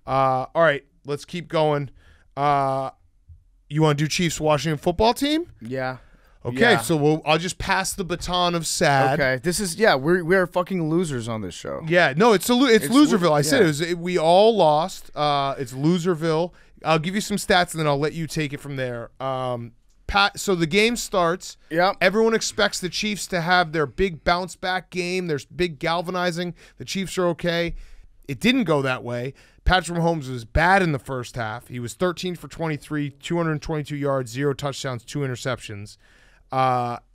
All right, let's keep going. You want to do Chiefs Washington football team? Yeah. Okay, Yeah. so I'll just pass the baton of sad. Okay, this is we're fucking losers on this show. Yeah, no, it's Loserville. I said yeah. we all lost. It's Loserville. I'll give you some stats and then I'll let you take it from there. So the game starts. Yep. Everyone expects the Chiefs to have their big bounce back game. There's big galvanizing. The Chiefs are okay. It didn't go that way. Patrick Mahomes was bad in the first half. He was 13 for 23, 222 yards, 0 touchdowns, 2 interceptions.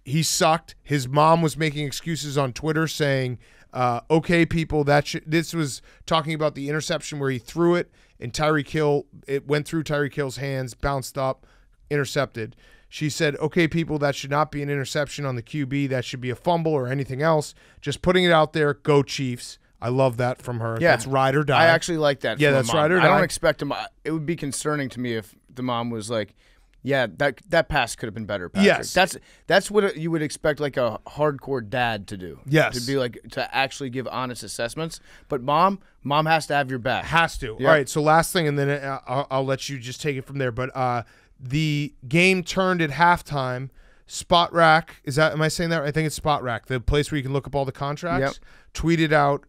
He sucked. His mom was making excuses on Twitter saying, okay, people, this was talking about the interception where he threw it and it went through Tyreek Hill's hands, bounced up, intercepted. She said, okay, people, that should not be an interception on the QB. That should be a fumble or anything else. Just putting it out there. Go Chiefs. I love that from her. Yeah. That's ride or die. I actually like that. Yeah, from that's a mom. ride or die. I don't expect him. It would be concerning to me if the mom was like, yeah, that pass could have been better, Patrick. Yes. That's what you would expect like a hardcore dad to do. Yes. To be like, to actually give honest assessments. But mom has to have your back. Has to. Yep. All right, so last thing, and then I'll let you just take it from there. But the game turned at halftime. Spot Rack, am I saying that right? I think it's Spot Rack, the place where you can look up all the contracts. Yep. Tweeted out,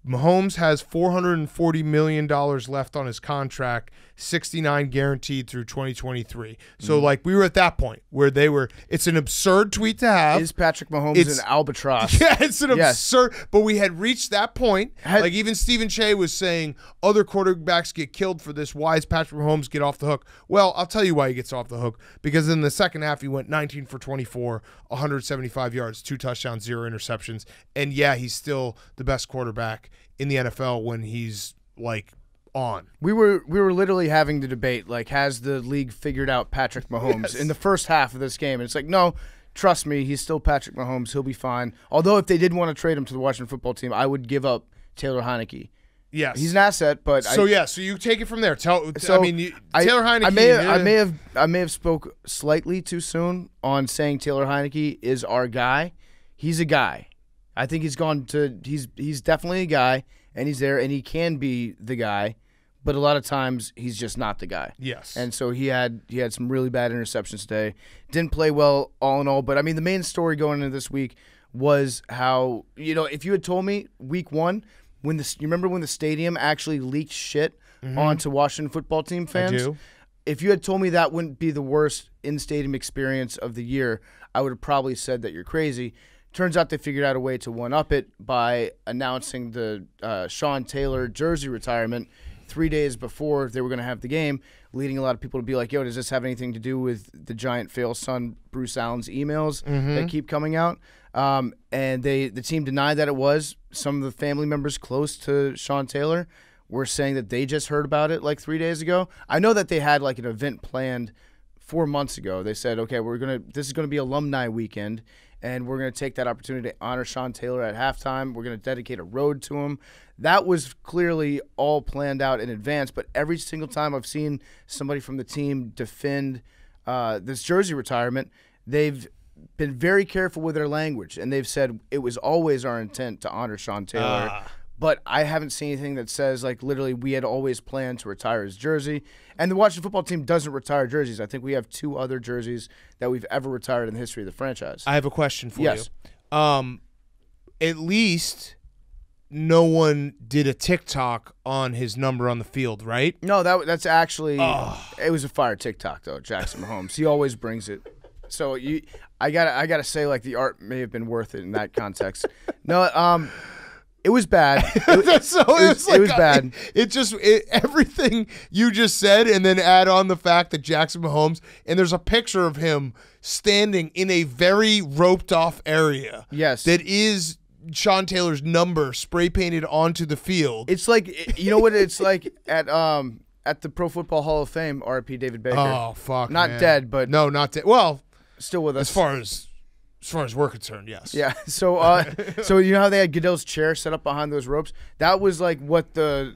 Mahomes has $440 million left on his contract, 69 guaranteed through 2023. So, like, we were at that point where it's an absurd tweet to have. Is Patrick Mahomes an albatross? Yeah, it's an absurd, but we had reached that point. Like, even Stephen Shea was saying other quarterbacks get killed for this. Why does Patrick Mahomes get off the hook? Well, I'll tell you why he gets off the hook. Because in the second half, he went 19 for 24, 175 yards, 2 touchdowns, 0 interceptions. And, yeah, he's still the best quarterback in the NFL when he's like on. We were literally having the debate, like, has the league figured out Patrick Mahomes in the first half of this game? And it's like, no, trust me, he's still Patrick Mahomes. He'll be fine. Although if they did want to trade him to the Washington football team, I would give up Taylor Heineke. Yes, he's an asset, but so you take it from there. Taylor Heineke. I may have spoke slightly too soon on saying Taylor Heineke is our guy. He's a guy. I think he's definitely a guy, and he's there, and he can be the guy, but a lot of times he's just not the guy. Yes. And so he had some really bad interceptions today. Didn't play well all in all, but I mean the main story going into this week was how, if you had told me week 1 you remember when the stadium actually leaked shit onto Washington football team fans? I do. If you had told me that wouldn't be the worst in-stadium experience of the year, I would have probably said that you're crazy. Turns out they figured out a way to one-up it by announcing the Sean Taylor jersey retirement 3 days before they were going to have the game, leading a lot of people to be like, yo, does this have anything to do with the giant fail son Bruce Allen's emails that keep coming out? And the team denied that it was. Some of the family members close to Sean Taylor were saying that they just heard about it like 3 days ago. I know that they had like an event planned 4 months ago. They said, okay, this is going to be alumni weekend, and we're going to take that opportunity to honor Sean Taylor at halftime. We're going to dedicate a road to him. That was clearly all planned out in advance, but every single time I've seen somebody from the team defend this jersey retirement, they've been very careful with their language, and they've said it was always our intent to honor Sean Taylor. But I haven't seen anything that says, like, literally we had always planned to retire his jersey. And the Washington football team doesn't retire jerseys. I think we have 2 other jerseys that we've ever retired in the history of the franchise. I have a question for you. Yes. At least no one did a TikTok on his number on the field, right? No, that's actually it was a fire TikTok, though, Jackson Mahomes. He always brings it. So I gotta say, like, the art may have been worth it in that context. No, it was bad. It was bad. Everything you just said, and then add on the fact that Jackson Mahomes, and there's a picture of him standing in a very roped off area. Yes. That is Sean Taylor's number spray painted onto the field. It's like, you know what it's like at the Pro Football Hall of Fame, RP David Baker. Oh, fuck, Not man. dead, but no, not dead. Well, still with us. As far as we're concerned, yes. Yeah. So so you know how they had Goodell's chair set up behind those ropes? That was like what the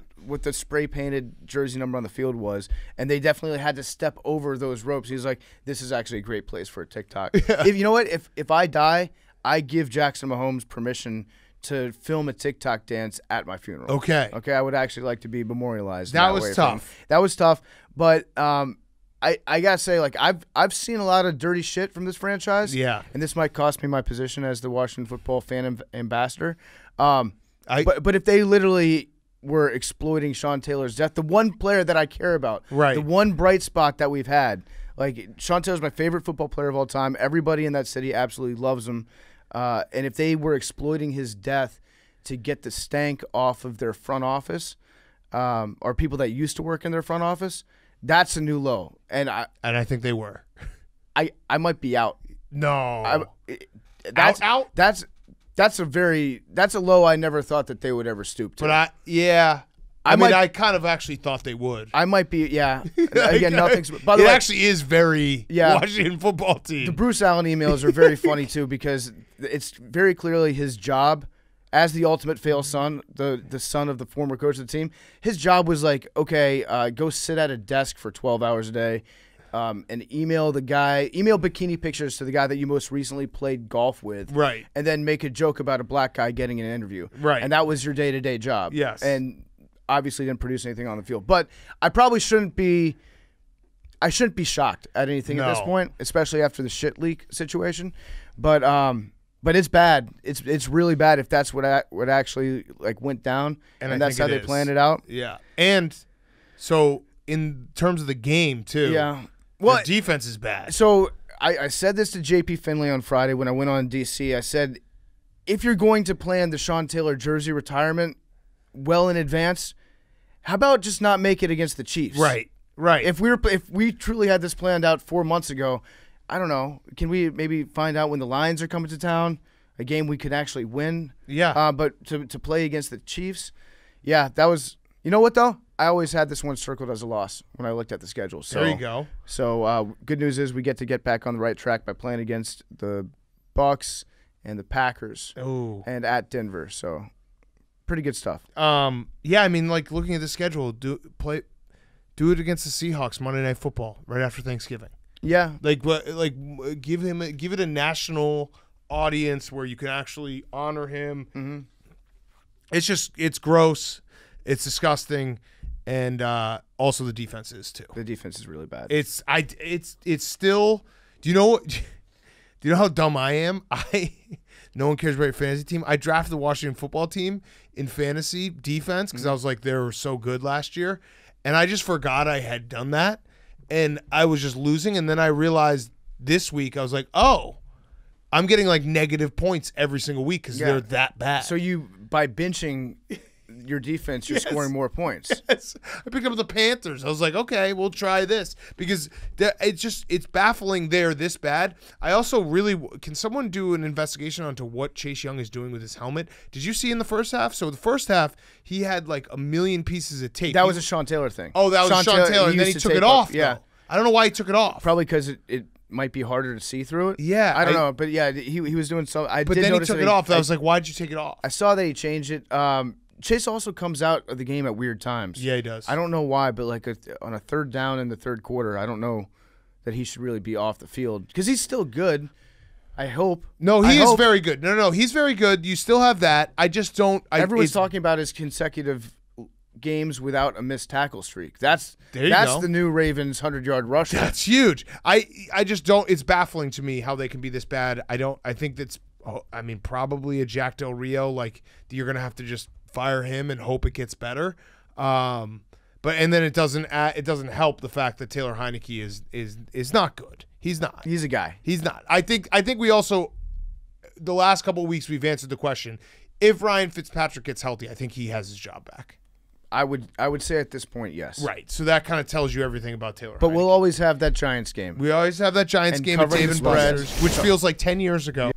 spray painted jersey number on the field was, and they definitely had to step over those ropes. He's like, this is actually a great place for a TikTok. Yeah. If you know what, if I die, I give Jackson Mahomes permission to film a TikTok dance at my funeral. Okay. Okay, I would actually like to be memorialized. That way was from- tough. That was tough, but I gotta say, like I've seen a lot of dirty shit from this franchise. Yeah. And this might cost me my position as the Washington football fan ambassador. But if they literally were exploiting Sean Taylor's death, the one player that I care about, Right. the one bright spot that we've had, like Sean Taylor's my favorite football player of all time. Everybody in that city absolutely loves him. And if they were exploiting his death to get the stank off of their front office, or people that used to work in their front office, that's a new low. And I think they were. I might be out. No. That's out? That's a low I never thought that they would ever stoop to. But I kind of actually thought they would. I might be, yeah. Again, nothing's. By the it way, actually is very Washington football team. the Bruce Allen emails are very funny too, because it's very clearly his job as the ultimate fail son, the son of the former coach of the team. His job was like, okay, go sit at a desk for 12 hours a day, and email bikini pictures to the guy that you most recently played golf with, Right. and then make a joke about a black guy getting an interview, Right. and that was your day-to-day job. Yes. And obviously didn't produce anything on the field. But I probably shouldn't be shocked at anything at this point, especially after the shit leak situation. But it's bad. It's really bad if that's what actually like went down, and that's how they planned it out. Yeah. And so in terms of the game too. Yeah. Well, the defense is bad. So I said this to JP Finley on Friday when I went on DC. I said, if you're going to plan the Sean Taylor jersey retirement well in advance, how about just not make it against the Chiefs? Right. If we truly had this planned out 4 months ago, I don't know. Can we maybe find out when the Lions are coming to town? A game we could actually win. Yeah. But to play against the Chiefs, yeah, that was. You know what though? I always had this one circled as a loss when I looked at the schedule. So, there you go. So good news is we get back on the right track by playing against the Bucs and the Packers. Oh. And at Denver. So pretty good stuff. Yeah, I mean, like looking at the schedule, do it against the Seahawks Monday Night Football right after Thanksgiving. Yeah. Give it a national audience where you can actually honor him. Mm-hmm. It's gross, it's disgusting, and also the defense is too. The defense is really bad. It's still. Do you know how dumb I am? No one cares about your fantasy team. I drafted the Washington football team in fantasy defense because I was like, they were so good last year. And I just forgot I had done that. And I was just losing. And then I realized this week, I was like, oh, I'm getting like negative points every single week because they're that bad. So by benching your defense, you're scoring more points. Yes. I picked up the Panthers. I was like, okay, we'll try this because it's baffling they're this bad. I also can someone do an investigation onto what Chase Young is doing with his helmet? Did you see in the first half? So the first half, he had like a million pieces of tape. That was a Sean Taylor thing. Oh, that was Sean Taylor, and then he took it off. Yeah. Though. I don't know why he took it off. Probably because it might be harder to see through it. Yeah. I don't know. But yeah, he was doing so. But then he took it off. I was like, why'd you take it off? I saw that he changed it. Chase also comes out of the game at weird times. Yeah, he does. I don't know why, but like on a third down in the third quarter, I don't know that he should really be off the field because he's still good. I hope. No, he is very good. No, he's very good. You still have that. I just don't. Everyone's talking about his consecutive games without a missed tackle streak. That's the new Ravens 100-yard rusher. That's huge. I just don't. It's baffling to me how they can be this bad. I think that's. I mean, probably a Jack Del Rio. Like you're gonna have to just fire him and hope it gets better. But then it doesn't help the fact that Taylor Heineke is not good. He's not. He's a guy. He's not. I think we also the last couple of weeks we've answered the question. If Ryan Fitzpatrick gets healthy, I think he has his job back. I would say at this point, yes. Right. So that kind of tells you everything about Taylor. But Heineke. we'll always have that Giants game. We always have that Giants game at Dave & Buster's, which feels like 10 years ago.